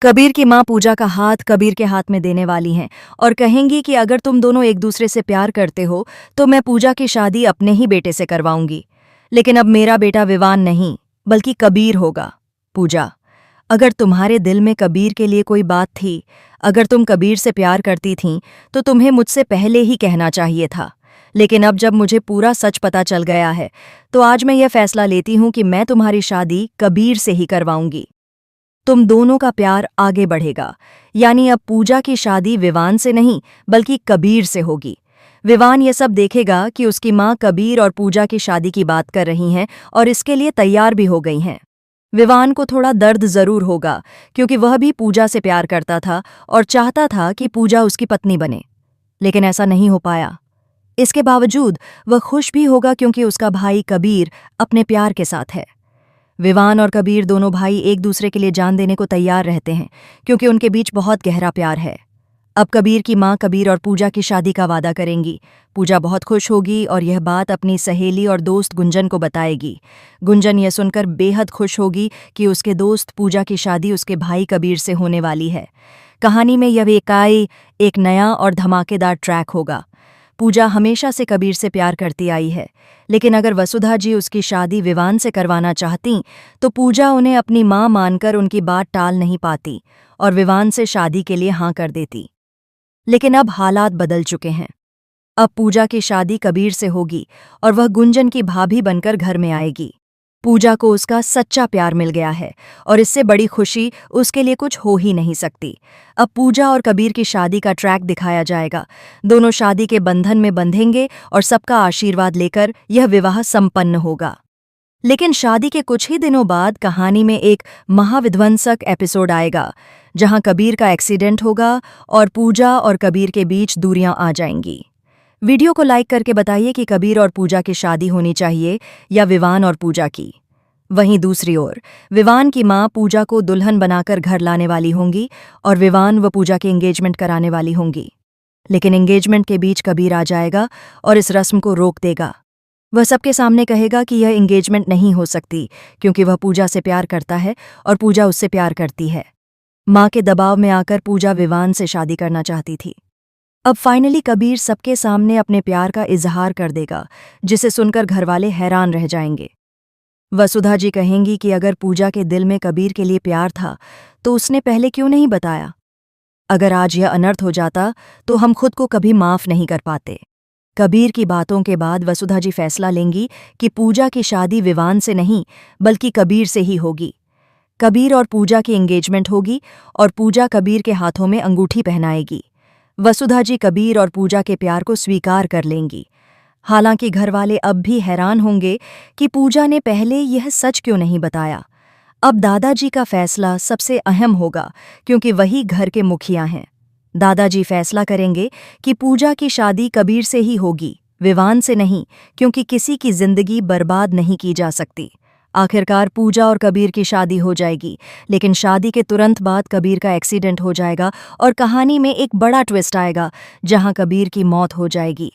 कबीर की माँ पूजा का हाथ कबीर के हाथ में देने वाली हैं और कहेंगी कि अगर तुम दोनों एक दूसरे से प्यार करते हो तो मैं पूजा की शादी अपने ही बेटे से करवाऊंगी। लेकिन अब मेरा बेटा विवान नहीं बल्कि कबीर होगा। पूजा, अगर तुम्हारे दिल में कबीर के लिए कोई बात थी, अगर तुम कबीर से प्यार करती थीं, तो तुम्हें मुझसे पहले ही कहना चाहिए था। लेकिन अब जब मुझे पूरा सच पता चल गया है तो आज मैं यह फैसला लेती हूं कि मैं तुम्हारी शादी कबीर से ही करवाऊंगी। तुम दोनों का प्यार आगे बढ़ेगा, यानी अब पूजा की शादी विवान से नहीं बल्कि कबीर से होगी। विवान ये सब देखेगा कि उसकी माँ कबीर और पूजा की शादी की बात कर रही हैं और इसके लिए तैयार भी हो गई हैं। विवान को थोड़ा दर्द जरूर होगा क्योंकि वह भी पूजा से प्यार करता था और चाहता था कि पूजा उसकी पत्नी बने, लेकिन ऐसा नहीं हो पाया। इसके बावजूद वह खुश भी होगा क्योंकि उसका भाई कबीर अपने प्यार के साथ है। विवान और कबीर दोनों भाई एक दूसरे के लिए जान देने को तैयार रहते हैं क्योंकि उनके बीच बहुत गहरा प्यार है। अब कबीर की माँ कबीर और पूजा की शादी का वादा करेंगी। पूजा बहुत खुश होगी और यह बात अपनी सहेली और दोस्त गुंजन को बताएगी। गुंजन यह सुनकर बेहद खुश होगी कि उसके दोस्त पूजा की शादी उसके भाई कबीर से होने वाली है। कहानी में यह एक नया और धमाकेदार ट्रैक होगा। पूजा हमेशा से कबीर से प्यार करती आई है, लेकिन अगर वसुधा जी उसकी शादी विवान से करवाना चाहतीं तो पूजा उन्हें अपनी मां मानकर उनकी बात टाल नहीं पाती और विवान से शादी के लिए हां कर देती। लेकिन अब हालात बदल चुके हैं। अब पूजा की शादी कबीर से होगी और वह गुंजन की भाभी बनकर घर में आएगी। पूजा को उसका सच्चा प्यार मिल गया है और इससे बड़ी खुशी उसके लिए कुछ हो ही नहीं सकती। अब पूजा और कबीर की शादी का ट्रैक दिखाया जाएगा। दोनों शादी के बंधन में बंधेंगे और सबका आशीर्वाद लेकर यह विवाह संपन्न होगा। लेकिन शादी के कुछ ही दिनों बाद कहानी में एक महाविध्वंसक एपिसोड आएगा जहां कबीर का एक्सीडेंट होगा और पूजा और कबीर के बीच दूरियां आ जाएंगी। वीडियो को लाइक करके बताइए कि कबीर और पूजा की शादी होनी चाहिए या विवान और पूजा की। वहीं दूसरी ओर विवान की मां पूजा को दुल्हन बनाकर घर लाने वाली होंगी और विवान व पूजा की एंगेजमेंट कराने वाली होंगी। लेकिन एंगेजमेंट के बीच कबीर आ जाएगा और इस रस्म को रोक देगा। वह सबके सामने कहेगा कि यह एंगेजमेंट नहीं हो सकती क्योंकि वह पूजा से प्यार करता है और पूजा उससे प्यार करती है। मां के दबाव में आकर पूजा विवान से शादी करना चाहती थी। अब फाइनली कबीर सबके सामने अपने प्यार का इजहार कर देगा, जिसे सुनकर घरवाले हैरान रह जाएंगे। वसुधा जी कहेंगी कि अगर पूजा के दिल में कबीर के लिए प्यार था तो उसने पहले क्यों नहीं बताया। अगर आज यह अनर्थ हो जाता तो हम खुद को कभी माफ नहीं कर पाते। कबीर की बातों के बाद वसुधा जी फैसला लेंगी कि पूजा की शादी विवान से नहीं बल्कि कबीर से ही होगी। कबीर और पूजा की एंगेजमेंट होगी और पूजा कबीर के हाथों में अंगूठी पहनाएगी। वसुधा जी कबीर और पूजा के प्यार को स्वीकार कर लेंगी। हालांकि घरवाले अब भी हैरान होंगे कि पूजा ने पहले यह सच क्यों नहीं बताया। अब दादाजी का फैसला सबसे अहम होगा क्योंकि वही घर के मुखिया हैं। दादाजी फैसला करेंगे कि पूजा की शादी कबीर से ही होगी, विवान से नहीं, क्योंकि किसी की जिंदगी बर्बाद नहीं की जा सकती। आखिरकार पूजा और कबीर की शादी हो जाएगी, लेकिन शादी के तुरंत बाद कबीर का एक्सीडेंट हो जाएगा और कहानी में एक बड़ा ट्विस्ट आएगा जहां कबीर की मौत हो जाएगी।